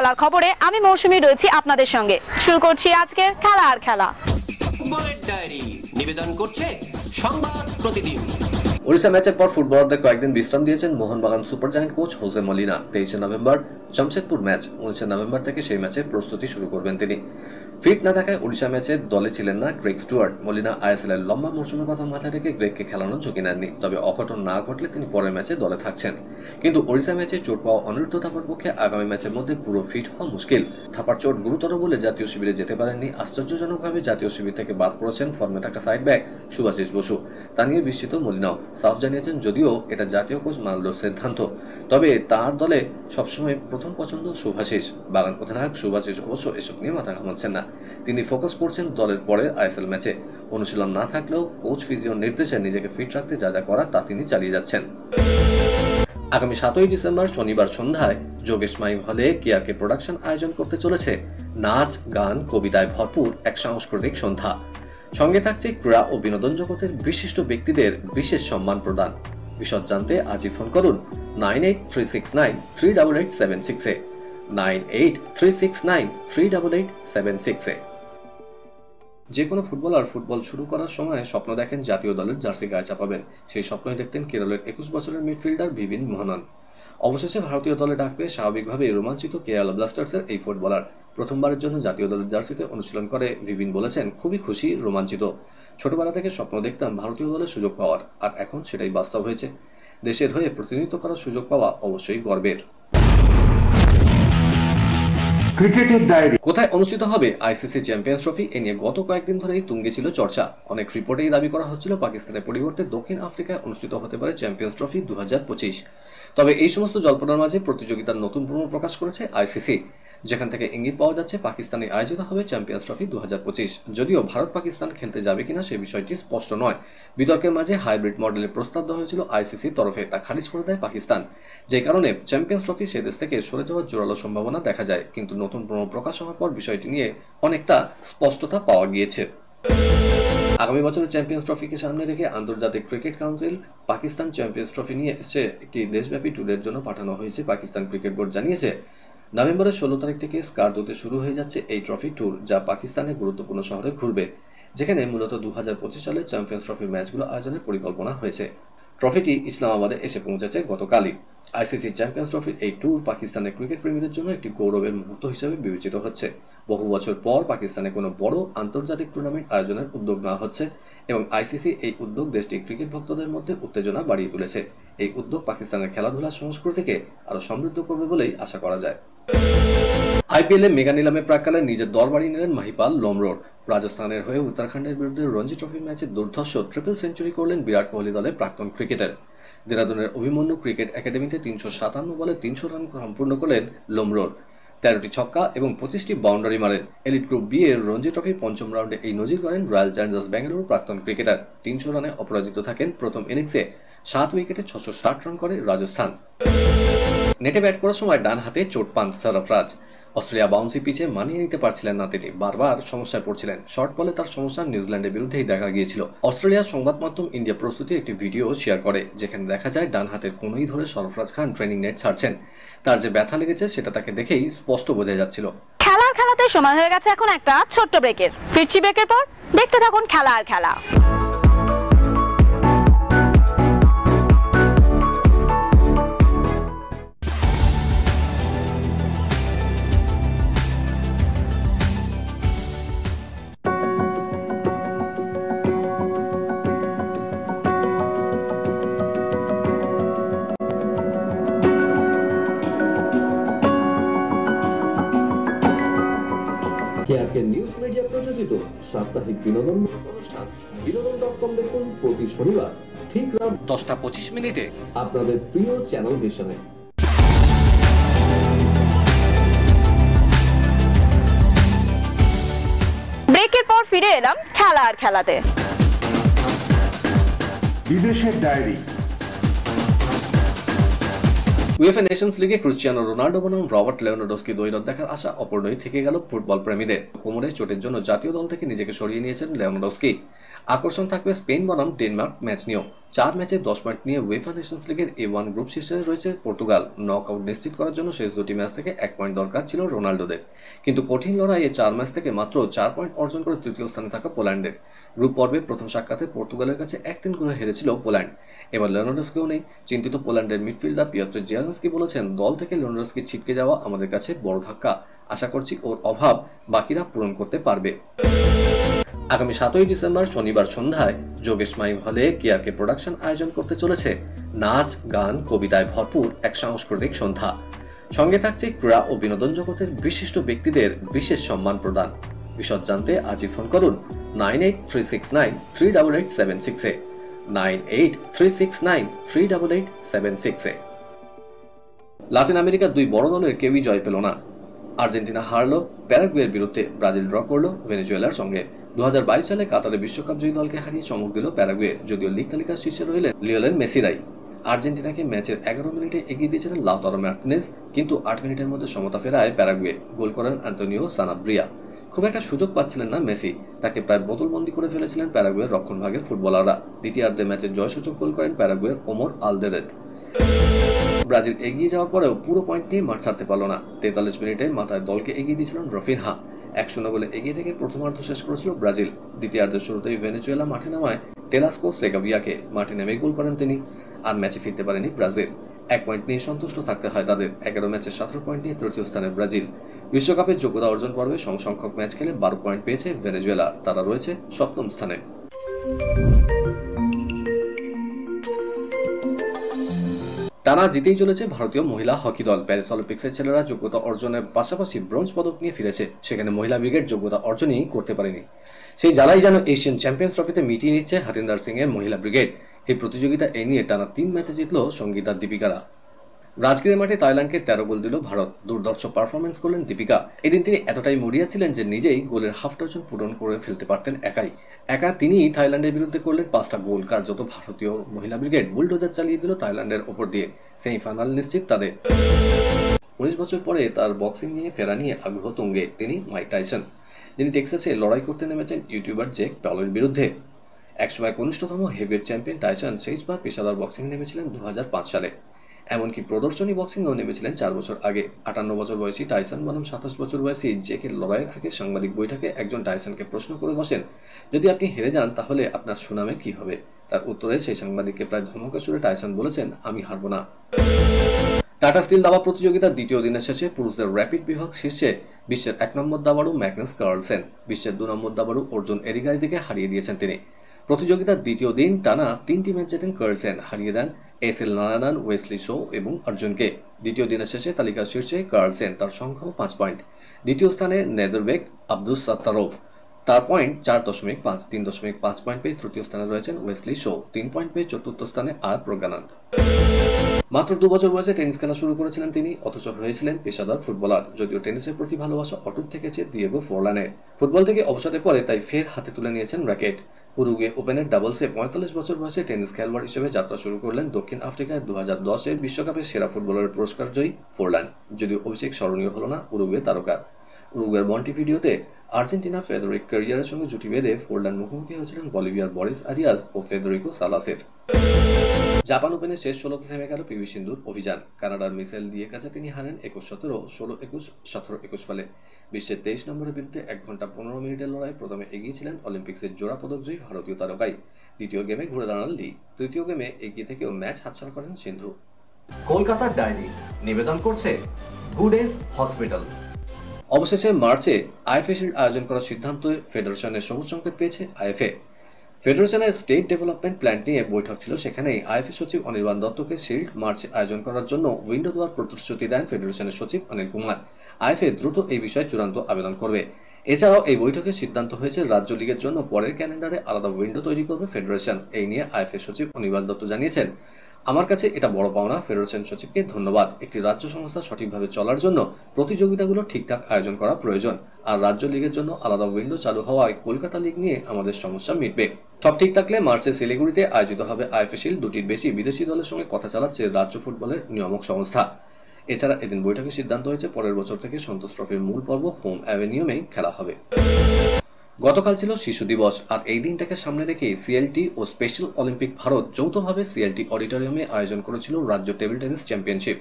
খেলার খবরে আমি মৌসুমী রয়েছি আপনাদের সঙ্গে। শুরু করছি আজকের খেলা আর খেলা। ফুটবলের ডায়েরি নিবেদন করছে সংবাদ প্রতিদিন। ওড়িশা ম্যাচের পর ফুটবলারদের কয়েকদিন বিশ্রাম দিয়েছেন Mohun Bagan super giant coach Jose Molina. 23 November Jamshedpur match, 19 November থেকে সেই ম্যাচের প্রস্তুতি শুরু করবেন তিনি। ফিট না থাকায় ওড়িশা ম্যাচের দলে ছিলেন না গ্রেগ স্টুয়ার্ট। মলিনা আইএসএল-এর লম্বা মৌসুমের কথা মাথায় রেখে গ্রেগকে খেলানোর ঝুঁকি নেননি, তবে অঘটন না ঘটলে তিনি পরের ম্যাচে দলে থাকছেন। কিন্তু ওড়িশা ম্যাচে চোট পাওয়া অনিরুদ্ধ থাপার পক্ষে আগামী ম্যাচের মধ্যে পুরো ফিট হওয়া মুশকিল। থাপার চোট গুরুতর বলে জাতীয় শিবিরে যেতে পারেননি। আশ্চর্যজনকভাবে জাতীয় শিবির থেকে বাদ পড়েছেন ফর্মে থাকা সাইড ব্যাক শুভাশিস বসু। তা নিয়ে বিস্মিত মলিনাও সাফ জানিয়েছেন, যদিও এটা জাতীয় কোচ মানলোর সিদ্ধান্ত, তবে তার দলে সবসময় প্রথম পছন্দ শুভাশিস। বাগান অধিনায়ক শুভাশিস অবশ্য এসব নিয়ে মাথা ঘামাচ্ছেন না। তিনি ফোকাস করছেন দলের পরের আইএসএল ম্যাচে। অনুশীলন না থাকলেও কোচ ফিজিওর নির্দেশে নিজেকে ফিট রাখতে যা যা করা তা তিনি চালিয়ে যাচ্ছেন। আগামী 7 ডিসেম্বর শনিবার সন্ধ্যায় যোগেশ মাইম হলে কেআরকে প্রোডাকশন আয়োজন করতে চলেছে নাচ, গান, কবিতায় ভরপুর এক সাংস্কৃতিক সন্ধ্যা। সঙ্গে থাকছে ক্রীড়া ও বিনোদন জগতের বিশিষ্ট ব্যক্তিদের বিশেষ সম্মান প্রদান। বিশদ জানতে আজই ফোন করুন 9836938876 9836938876। যে কোনো ফুটবলার ফুটবল শুরু করার সময় স্বপ্ন দেখেন জাতীয় দলের জার্সি গায়ে চাপাবেন। সেই স্বপ্নই দেখতেন কেরলের 21 বছরের মিডফিল্ডার ভিভিন মোহনন। অবশেষে ভারতীয় দলে ডাক পেয়ে স্বাভাবিকভাবেই রোমাঞ্চিত কেরালা ব্লাস্টার্সের এই ফুটবলার। প্রথমবারের জন্য জাতীয় দলের জার্সিতে অনুশীলন করে ভিভিন বলেছেন, খুবই খুশি, রোমাঞ্চিত। ছোটবেলা থেকে স্বপ্ন দেখতাম ভারতীয় দলে সুযোগ পাওয়ার, আর এখন সেটাই বাস্তব হয়েছে। দেশের হয়ে প্রতিনিধিত্ব করার সুযোগ পাওয়া অবশ্যই গর্বের। ক্রিকেটের ডায়েরি। কোথায় অনুষ্ঠিত হবে আইসিসি চ্যাম্পিয়ন্স ট্রফি, এ নিয়ে গত কয়েকদিন ধরেই তুঙ্গে ছিল চর্চা। অনেক রিপোর্টেই দাবি করা হচ্ছিল পাকিস্তানের পরিবর্তে দক্ষিণ আফ্রিকায় অনুষ্ঠিত হতে পারে চ্যাম্পিয়ন্স ট্রফি 2025। তবে এই সমস্ত জল্পনার মাঝে প্রতিযোগিতার নতুন প্রমাণ প্রকাশ করেছে আইসিসি, যেখান থেকে ইঙ্গিত পাওয়া যাচ্ছে পাকিস্তানে আয়োজিত হবে চ্যাম্পিয়ন্স ট্রফি 2025। যদিও ভারত পাকিস্তান খেলতে যাবে কিনা সে বিষয়টি স্পষ্ট নয়। বিতর্কের মাঝে হাইব্রিড মডেলের প্রস্তাব দেওয়া হয়েছিল আইসিসির তরফে, তা খারিজ করে দেয় পাকিস্তান, যে কারণে চ্যাম্পিয়ন্স ট্রফি সে দেশ থেকে সরে যাওয়ার জোরালো সম্ভাবনা দেখা যায়। কিন্তু নতুন প্রমাণ প্রকাশ হওয়ার পর বিষয়টি নিয়ে অনেকটা স্পষ্টতা পাওয়া গিয়েছে। আগামী বছরের চ্যাম্পিয়ন্স ট্রফিকে সামনে রেখে আন্তর্জাতিক cricket council Pakistan champions trophy নিয়ে এসে একটি দেশব্যাপী ট্যুরের জন্য পাঠানো হয়েছে। পাকিস্তান ক্রিকেট বোর্ড জানিয়েছে, নভেম্বরের 16 তারিখ থেকে স্কারদুতে শুরু হয়ে যাচ্ছে এই ট্রফি ট্যুর, যা পাকিস্তানের গুরুত্বপূর্ণ শহরে ঘুরবে, যেখানে মূলত 2025 সালে চ্যাম্পিয়ন্স ট্রফির ম্যাচগুলো আয়োজনের পরিকল্পনা হয়েছে। ট্রফিটি ইসলামাবাদে এসে পৌঁছেছে গতকালই। আইসিসি চ্যাম্পিয়ন্স ট্রফির এই ট্যুর পাকিস্তানের ক্রিকেট প্রেমীদের জন্য একটি গৌরবের মুহূর্ত হিসেবে বিবেচিত হচ্ছে। বহু বছর পর পাকিস্তানে কোনো বড় আন্তর্জাতিক টুর্নামেন্ট আয়োজনের উদ্যোগ নেওয়া হচ্ছে এবং আইসিসি এই উদ্যোগ দেশটির ক্রিকেট ভক্তদের মধ্যে উত্তেজনা বাড়িয়ে তুলেছে। এই উদ্যোগ পাকিস্তানের খেলাধুলার সংস্কৃতিকে আরও সমৃদ্ধ করবে বলেই আশা করা যায়। আইপিএলে মেগা নিলামে প্রাক্কালে নিজের দল বাড়িয়ে নিলেন মাহিপাল লোমরোর। রাজস্থানের হয়ে উত্তরাখণ্ডের বিরুদ্ধে রঞ্জি ট্রফির ম্যাচে দুর্ধর্ষ ট্রিপল সেঞ্চুরি করলেন বিরাট কোহলি দলের প্রাক্তন ক্রিকেটার। দেরাদুনের অভিমন্যু ক্রিকেট একাডেমিতে 357 বলে 300 রান সম্পূর্ণ করলেন লোমরোর। 13টি ছক্কা এবং 25টি বাউন্ডারি মারেন। এলিট গ্রুপ বি এর রঞ্জি ট্রফির পঞ্চম রাউন্ডে এই নজির করেন রয়্যাল চ্যালেঞ্জার্স ব্যাঙ্গালুরুর প্রাক্তন ক্রিকেটার। 300 রানে অপরাজিত থাকেন। প্রথম ইনিংসে 7 উইকেটে 660 রান করে রাজস্থান। নেটে ব্যাট করার সময় ডান হাতে চোট পান সরফরাজ। অস্ট্রেলিয়া বাউন্সি পিচে মানিয়ে নিতে পারছিলেন না তিনি, বারবার সমস্যায় পড়ছিলেন। শর্ট বলে তার সমস্যা নিউজিল্যান্ডের বিরুদ্ধেই দেখা গিয়েছিল। অস্ট্রেলিয়ার সংবাদ মাধ্যম ইন্ডিয়া প্রস্তুতি একটি ভিডিও শেয়ার করে, যেখানে দেখা যায় ডান হাতের কোনোই ধরে সরফরাজ খান ট্রেনিং নেট ছাড়ছেন। তার যে ব্যথা লেগেছে সেটা তাকে দেখেই স্পষ্ট বোঝা যাচ্ছিল। খেলাতে সময় হয়ে গেছে এখন একটা ছোট্ট ব্রেকের। ফিরছি ব্রেকের পর, দেখতে থাকুন খেলা আর খেলা। কেআরকে নিউজ মিডিয়া প্রযোজিত সাপ্তাহিক বিনোদন অনুষ্ঠান বিনোদন.com দেখুন প্রতি শনিবার ঠিক রাত 10:25 আপনাদের প্রিয় চ্যানেল ভিশনে। ব্রেকের পর ফিরে এলাম খেলা আর খেলাতে। বিদেশের ডায়েরি। উয়েফা নেশনস লিগে ক্রিস্টিয়ানো রোনাল্ডো বনাম রবার্ট লেভানডস্কি দ্বৈরথ দেখার আশা অপূর্ণই থেকে গেল ফুটবল প্রেমীদের। কোমরে চোটের জন্য জাতীয় দল থেকে নিজেকে সরিয়ে নিয়েছেন লেভানডস্কি। আকর্ষণ থাকবে স্পেন বনাম ডেনমার্ক ম্যাচ নিয়েও। 4 ম্যাচে 10 পয়েন্ট নিয়ে উয়েফা নেশনস লিগের A1 গ্রুপ শীর্ষে রয়েছে পর্তুগাল। নকআউট নিশ্চিত করার জন্য শেষ দুটি ম্যাচ থেকে 1 পয়েন্ট দরকার ছিল রোনাল্ডোদের, কিন্তু কঠিন লড়াইয়ে 4 ম্যাচ থেকে মাত্র 4 পয়েন্ট অর্জন করে তৃতীয় স্থানে থাকা পোল্যান্ডের। গ্রুপ পর্বে প্রথম সাক্ষাতে পর্তুগালের কাছে 1-3 গোলে হেরেছিল পোল্যান্ড। এবার লেভানডস্কিও নেই, চিন্তিত পোল্যান্ডের মিডফিল্ডার পিয়ত্র জিয়ালস্কি বলেছেন, দল থেকে লেভানডস্কি ছিটকে যাওয়া আমাদের কাছে বড় ধাক্কা। আশা করছি ওর অভাব বাকিরা পূরণ করতে পারবে। আগামী 7ই ডিসেম্বর শনিবার সন্ধ্যায় যোগেশ মাইভ হলে কেআরকে প্রোডাকশন আয়োজন করতে চলেছে নাচ, গান, কবিতায় ভরপুর এক সাংস্কৃতিক সন্ধ্যা। সঙ্গে থাকছে ক্রীড়া ও বিনোদন জগতের বিশিষ্ট ব্যক্তিদের বিশেষ সম্মান প্রদান। বিশদ জানতে আজই ফোন করুন 9836938876 এ 9836938876 এ। লাতিন আমেরিকার দুই বড় দলের কেউই জয় পেল না। আর্জেন্টিনা হারলো প্যারাগুয়ের বিরুদ্ধে, ব্রাজিল ড্র করলো ভেনেজুয়েলার সঙ্গে। 2022 সালে কাতারে বিশ্বকাপ জয়ী দলকে হারিয়ে চমক দিল প্যারাগুয়ে, যদিও লিগ তালিকার শীর্ষে রইলেন লিওনেল মেসিরাই। আর্জেন্টিনাকে ম্যাচের 11 মিনিটে এগিয়ে দিয়েছিলেন লাউতারো মার্টিনেজ, কিন্তু 8 মিনিটের মধ্যে সমতা ফেরায় প্যারাগুয়ে। গোল করেন আন্তোনিও সানাব্রিয়া। খুব একটা সুযোগ পাচ্ছিলেন না মেসি, তাকে প্রায় বোতলবন্দি করে ফেলেছিলেন প্যারাগুয়ের রক্ষণভাগের ফুটবলাররা। দ্বিতীয়ার্ধে ম্যাচের জয়সূচক গোল করেন প্যারাগুয়ের ওমর আলদেরেদ। ব্রাজিল এগিয়ে যাওয়ার পরেও পুরো পয়েন্ট নিয়ে মাঠ ছাড়তে পারল না। 43 মিনিটে মাথায় দলকে এগিয়ে দিয়েছিলেন রফিনহা। 1-0 গোলে এগিয়ে থেকে প্রথমার্ধ শেষ করেছিল ব্রাজিল। দ্বিতীয়ার্ধের শুরুতেই ভেনেজুয়েলা মাঠে নামায় টেলাসকো সেগাভিয়াকে। মাঠে নেমে গোল করেন তিনি। আর ম্যাচে ফিরতে পারেনি ব্রাজিল। 1 পয়েন্ট নিয়ে সন্তুষ্ট থাকতে হয় তাদের। 11 ম্যাচে 17 পয়েন্ট নিয়ে তৃতীয় স্থানে ব্রাজিল। বিশ্বকাপের যোগ্যতা অর্জন পর্বে সংখ্যক ম্যাচ খেলে 12 পয়েন্ট পেয়েছে ভেনেজুয়েলা। তারা রয়েছে 7ম স্থানে। টানা জিতেই চলেছে ভারতীয় মহিলা হকি দল। প্যারিস অলিম্পিক্সের ছেলেরা যোগ্যতা অর্জনের পাশাপাশি ব্রোঞ্জ পদক নিয়ে ফিরেছে, সেখানে মহিলা ব্রিগেড যোগ্যতা অর্জনই করতে পারেনি। সেই জ্বালাই যেন এশিয়ান চ্যাম্পিয়ন্স ট্রফিতে মিটিয়ে নিচ্ছে হরিন্দর সিং এর মহিলা ব্রিগেড। এই প্রতিযোগিতা এ নিয়ে টানা 3 ম্যাচে জিতল সঙ্গীতা দীপিকারা। রাজগীরের মাঠে তাইল্যান্ডকে 13 গোল দিল ভারত। দুর্ধর্ষ পারফরমেন্স করলেন দীপিকা। এদিন তিনি এতটাই মরিয়া ছিলেন যে নিজেই গোলের হাফ ডজন পূরণ করে ফেলতে পারতেন একা তিনি থাইল্যান্ডের বিরুদ্ধে করলেন 5টা গোল। কার্যত ভারতীয় মহিলা ব্রিগেড বুলডোজার চালিয়ে দিল থাইল্যান্ডের ওপর দিয়ে। সেমিফাইনাল নিশ্চিত তাদের। 19 বছর পরে তার বক্সিং নিয়ে ফেরা নিয়ে আগ্রহ তুঙ্গে তিনি মাইক টাইসন, যিনি টেক্সাসে লড়াই করতে নেমেছেন ইউটিউবার জেক পলের বিরুদ্ধে। একসময় কনিষ্ঠতম হেভিওয়েট চ্যাম্পিয়ন টাইসন শেষবার পেশাদার বক্সিং নেমেছিলেন 2005 সালে। এমনকি প্রদর্শনী বক্সিংয়েও নেমেছিলেন 4 বছর আগে। 58 বছর বয়সী টাইসন বনাম 27 বছর বয়সী জেকের লড়াইয়ের আগে সাংবাদিক বৈঠকে একজন টাইসনকে প্রশ্ন করে বসেন, যদি আপনি হেরে যান তাহলে আপনার সুনামে কি হবে? তার উত্তরে সেই সাংবাদিককে প্রায় ধমকে সুরে টাইসন বলেছেন, আমি হারবো না। টাটা স্টিল দাবা প্রতিযোগিতার দ্বিতীয় দিনের শেষে পুরুষদের র্যাপিড বিভাগ শীর্ষে বিশ্বের 1 নম্বর দাবাড়ু ম্যাগনাস কার্লসেন বিশ্বের 2 নম্বর দাবাড়ু অর্জুন এরিগাইজিকে হারিয়ে দিয়েছেন তিনি। প্রতিযোগিতার দ্বিতীয় দিন টানা 3টি ম্যাচ জেতেন কার্লসেন, হারিয়ে দেন এসএল নারায়ণন, ওয়েসলি শো এবং অর্জুনকে। দ্বিতীয় দিনের শেষে তালিকার শীর্ষে কার্লসেন, তার সংখ্যাও 5 পয়েন্ট। দ্বিতীয় স্থানে নেদারবেক আব্দুস সাত্তারোভ, তার পয়েন্ট 4.5। 3.5 পয়েন্ট পেয়ে তৃতীয় স্থানে রয়েছেন ওয়েসলি শো। 3 পয়েন্ট পেয়ে চতুর্থ স্থানে আর প্রজ্ঞানন্দ। মাত্র 2 বছর বয়সে টেনিস খেলা শুরু করেছিলেন তিনি, অথচ হয়েছিলেন পেশাদার ফুটবলার। যদিও টেনিসের প্রতি ভালোবাসা অটুট থেকেছে দিয়েগো ফোরলানের। ফুটবল থেকে অবসরের পরে তাই ফের হাতে তুলে নিয়েছেন র্যাকেট। উরুগুয়ে ওপেনের ডাবলসে 45 বছর বয়সে টেনিস খেলোয়াড় হিসেবে যাত্রা শুরু করলেন দক্ষিণ আফ্রিকায় 2010-এর বিশ্বকাপের সেরা ফুটবলারের পুরস্কার জয়ী ফোরলান। যদিও অভিষেক স্মরণীয় হল না উরুগুয়ে তারকার। উরুগুয়ের মন্টিভিডিওতে আর্জেন্টিনা ফেদেরিক ক্যারিয়ারের সঙ্গে জুটি বেঁধে ফোরলান মুখোমুখি হয়েছিলেন বলিভিয়ার বরিস আরিয়াস ও ফেদেরিকো সালাসের। জাপান ওপেনের শেষ 16তে থেমে গেল পিভি সিন্ধুর অভিযান। কানাডার মিশেল দিয়ে কাছে তিনি হারেন 21-17, 16-21, 17-21 ফলে। বিশ্বের 23 নম্বরের বিরুদ্ধে 1 ঘন্টা 15 মিনিটের লড়াই প্রথমে এগিয়েছিলেন অলিম্পিক্সের জোড়া পদকজয়ী ভারতীয় তারকাই। দ্বিতীয় গেমে ঘুরে দাঁড়ান লি। তৃতীয় গেমে এগিয়ে থেকেও ম্যাচ হাতছাড়া করেন সিন্ধু। কলকাতার ডায়েরি নিবেদন করছে গুড এজ হসপিটাল। অবশেষে মার্চে আইএফএ শিল্ড আয়োজন করার সিদ্ধান্তে ফেডারেশনের সবুজ সংকেত পেয়েছে আইএফএ। ফেডারেশনের স্টেট ডেভেলপমেন্ট প্ল্যান নিয়ে বৈঠক ছিল, সেখানেই আইএফএ সচিব অনির্বাণ দত্তকে শিল্ড মার্চে আয়োজন করার জন্য উইন্ডো দেওয়ার প্রতিশ্রুতি দেন ফেডারেশনের সচিব অনিল কুমার। আইএফএ দ্রুত এই বিষয়ে চূড়ান্ত আবেদন করবে। এছাড়াও এই বৈঠকে সিদ্ধান্ত হয়েছে রাজ্য লিগের জন্য পরের ক্যালেন্ডারে আলাদা উইন্ডো তৈরি করবে ফেডারেশন। এই নিয়ে আইএফএ সচিব অনির্বাণ দত্ত জানিয়েছেন, আমার কাছে এটা বড় পাওনা। ফেডারেশন সচিবকে ধন্যবাদ। একটি রাজ্য সংস্থা সঠিকভাবে চলার জন্য প্রতিযোগিতাগুলো ঠিকঠাক আয়োজন করা প্রয়োজন। আর রাজ্য লিগের জন্য আলাদা উইন্ডো চালু হওয়ায় কলকাতা লিগ নিয়ে আমাদের সমস্যা মিটবে। সব ঠিক থাকলে মার্চে শিলিগুড়িতে আয়োজিত হবে আইএফএ শিল্ড। 2টির বেশি বিদেশি দলের সঙ্গে কথা চালাচ্ছে রাজ্য ফুটবলের নিয়ামক সংস্থা। এছাড়া এদিন বৈঠকে সিদ্ধান্ত হয়েছে পরের বছর থেকে সন্তোষ ট্রফির মূল পর্ব হোম অ্যাভেনিউমেই খেলা হবে। গতকাল ছিল শিশু দিবস, আর এই দিনটাকে সামনে রেখে সিএলটি ও স্পেশাল অলিম্পিক ভারত যৌথভাবে সিএলটি অডিটোরিয়ামে আয়োজন করেছিল রাজ্য টেবিল টেনিস চ্যাম্পিয়নশিপ।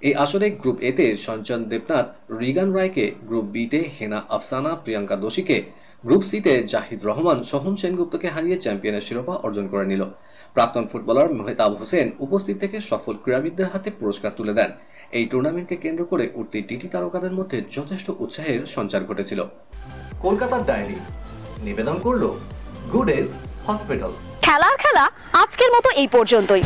এই আসরে গ্রুপ এতে সঞ্চয়ন দেবনাথ রিগান রায়কে, গ্রুপ বিতে হেনা আফসানা প্রিয়াঙ্কা দোষীকে, গ্রুপ সিতে জাহিদ রহমান সোহম সেনগুপ্তকে হারিয়ে চ্যাম্পিয়নের শিরোপা অর্জন করে নিল। প্রাক্তন ফুটবলার মেহতাব হোসেন উপস্থিত থেকে সফল ক্রীড়াবিদদের হাতে পুরস্কার তুলে দেন। এই টুর্নামেন্টকে কেন্দ্র করে উঠতি টিটি তারকাদের মধ্যে যথেষ্ট উৎসাহের সঞ্চার ঘটেছিল। কলকাতার ডায়েরি নিবেদন করলো গুড এজ হসপিটাল। খেলার খেলা আজকের মতো এই পর্যন্তই।